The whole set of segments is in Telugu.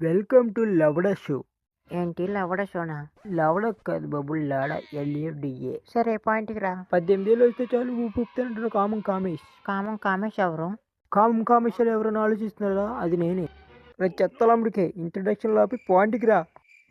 Welcome to లవడ show. ఏంటి లవడ షోనా? లవడ కాదు బాబు, లాడ. ఎల్ఏడిఏ. సరే పాయింట్కి రా. 18 ఏళ్ళు వస్తే చాలు ఊపు ఊపుతానంటారు కామం కామేష్. కామేష్ ఎవరు? కామం కామేష్ అని ఎవరైనా ఆలోచిస్తున్నారా? అది నేనే. చెత్తలమ్మడికే ఇంట్రడక్షన్ ఆపి పాయింట్కి రా.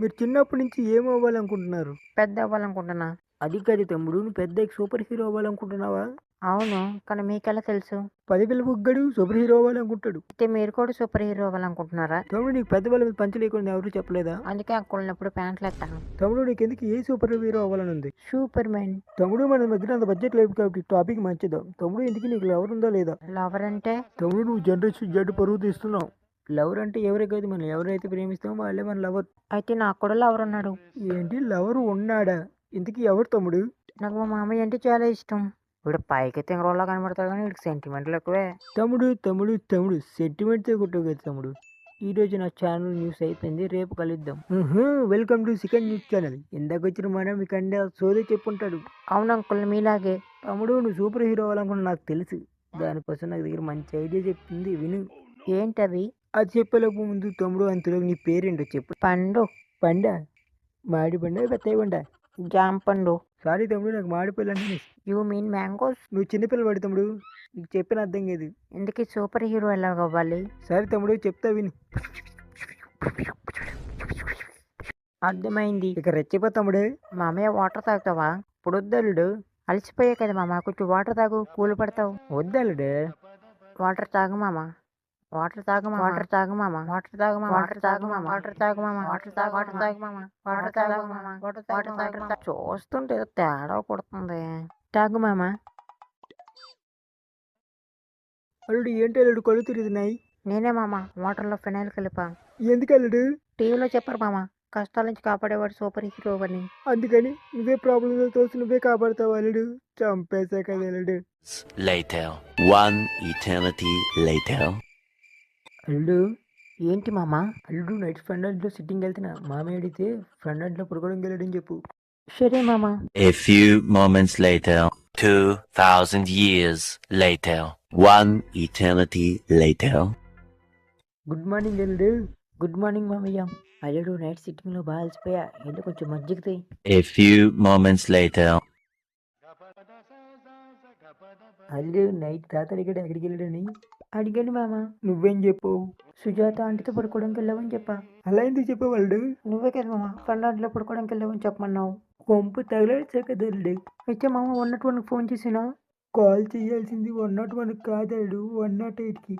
మీరు చిన్నప్పటి నుంచి ఏం అవ్వాలనుకుంటున్నారు? పెద్ద అవ్వాలనుకుంటున్నా. అది కాదు తమ్ముడు, నువ్వు పెద్ద సూపర్ హీరో అవ్వాలనుకుంటున్నావా? అవును, కానీ మీకెలా తెలుసు? 10 బుగ్గడు సూపర్ హీరో అవ్వాలనుకుంటాడు. అయితే మీరు కూడా సూపర్ హీరో అవ్వాలనుకుంటున్నారా? తమ్ముడు, నీకు పెద్ద వాళ్ళ మీద పంచ లేకుండా ఎవరు చెప్పలేదా? అందుకే అక్కడున్నప్పుడు ప్యాంట్లు ఎత్తాను. తమ్ముడు, నీకెందుకు ఏ సూపర్ హీరో అవ్వాలని ఉంది? Super man. తమ్ముడు, మన దగ్గర అంత బడ్జెట్ లేదు కాబట్టి టాపిక్ మంచిదా? తమ్ముడు, ఇంటికి నీకు లవర్ ఉందా లేదా? లవర్ అంటే? తమ్ముడు, నువ్వు జనరేషన్ జడ్డు పరువు తీస్తున్నావు. లవర్ అంటే ఎవరే కాదు, మనం ఎవరైతే ప్రేమిస్తామో వాళ్ళే మన లవర్. అయితే నాకు కూడా లవర్ ఉన్నాడు. ఏంటి, లవర్ ఉన్నాడా? ఇంతకీ ఎవరు తమ్ముడు? నాకు మా మామయ్య అంటే చాలా ఇష్టం. వీడు పైకి తింగరోళ్ళ కనబడతాడు కానీ వీడికి సెంటిమెంట్లు ఎక్కువే. తమ్ముడు తమ్ముడు తమ్ముడు సెంటిమెంట్తో కొట్టావు కదా తమ్ముడు. ఈరోజు నా ఛానల్ న్యూస్ అయిపోయింది, రేపు కలుద్దాం. Welcome to second news channel. ఇందాక వచ్చిన మనం మీకంటే సోదే చెప్పుంటాడు. అవును అంకుల్, మీలాగే. తమ్ముడు, నువ్వు సూపర్ హీరో అవ్వాలనుకున్నా నాకు తెలుసు. దానికోసం నాకు దగ్గర మంచి ఐడియా చెప్తుంది, విను. ఏంటది? అది చెప్పలేక ముందు తమ్ముడు, అంతలో నీ పేరేంటో చెప్పు. పండు. పండా? మాడి పండా, పెద్దయ్య పండా? జామ పండు. సారీ తమ్ముడు, నాకు మాడిపోయాలి అంటే యూ మీన్ మ్యాంగోస్? నువ్వు చిన్నపిల్లవాడి తమ్ముడు, నీకు చెప్పిన అర్థం కాదు. ఎందుకు సూపర్ హీరో ఎలా అవ్వాలి? సరే తమ్ముడు, చెప్తా విను. అర్థమైంది. ఇక రెచ్చిపో తమ్ముడు. మామయ్య వాటర్ తాగుతావా? ఇప్పుడు వద్దలుడు. అలసిపోయా కదా మామ, కొంచెం వాటర్ తాగు, కూల్ పడతావు. వద్దలుడు. వాటర్ తాగు మామ. వాటర్ తాగు మామ. వాటర్ తాగు మామ. వాటర్ తాగు మామ. వాటర్ తాగు మామ. వాటర్ తాగు మామ. వాటర్ తాగు. వాటర్ తాగు మామ. వాటర్ తాగు మామ. వాటర్ తాగు. చూస్తుంటే ఏదో తేడా కొడుతుంది. తాగు మామ. అల్లుడు, ఏంటి అల్లుడు కళ్ళు తిరుగుతున్నాయి? నేనే మామ వాటర్లో ఫినాయిల్ కలిపా. ఎందుకు అల్లుడు? టీవీలో చెప్పరు మామ, కష్టాల నుంచి కాపాడేవాడు సూపర్ హీరో అని. అందుకని నువ్వే ప్రాబ్లంలో తోసి నువ్వే కాపాడుతావు అల్లుడు. చంపేశా కదా అల్లుడు. Later. One eternity later. అల్లుడు, ఏంటి మామ? అల్లుడు నైట్ ఫ్రెండ్ ఇంట్లో సిట్టింగ్ వెళ్తున్నా. మామయ్య అడిగితే ఫ్రెండ్ ఇంట్లో పడుకోవడం వెళ్ళడని చెప్పు. సరే మామ. A few moments later. 2,000 years later. One eternity later. Good morning అల్లుడు. గుడ్ మార్నింగ్ మామయ్య. అల్లుడు నైట్ సిట్టింగ్లో బాగా అలసిపోయా, ఏంటో కొంచెం మజ్జిగతాయి. A few moments later. అల్లుడు, నైట్ తాత అడిగాడు ఎక్కడికి వెళ్ళాడని. అడిగాను మామ. నువ్వేం చెప్పావు? సుజాత ఆంటీతో పడుకోవడానికి వెళ్ళావని చెప్పా. అలా ఎందుకు చెప్పావు అల్లుడు? నువ్వే కదా మామ కర్ణాటకలో పడుకోవడానికి వెళ్ళావని చెప్పమన్నావు. కొంపు తగలాడు కదా అల్లుడు. అయితే మామ 101కి ఫోన్ చేసినా. కాల్ చేయాల్సింది 101 కాదు అల్లుడు, 108కి.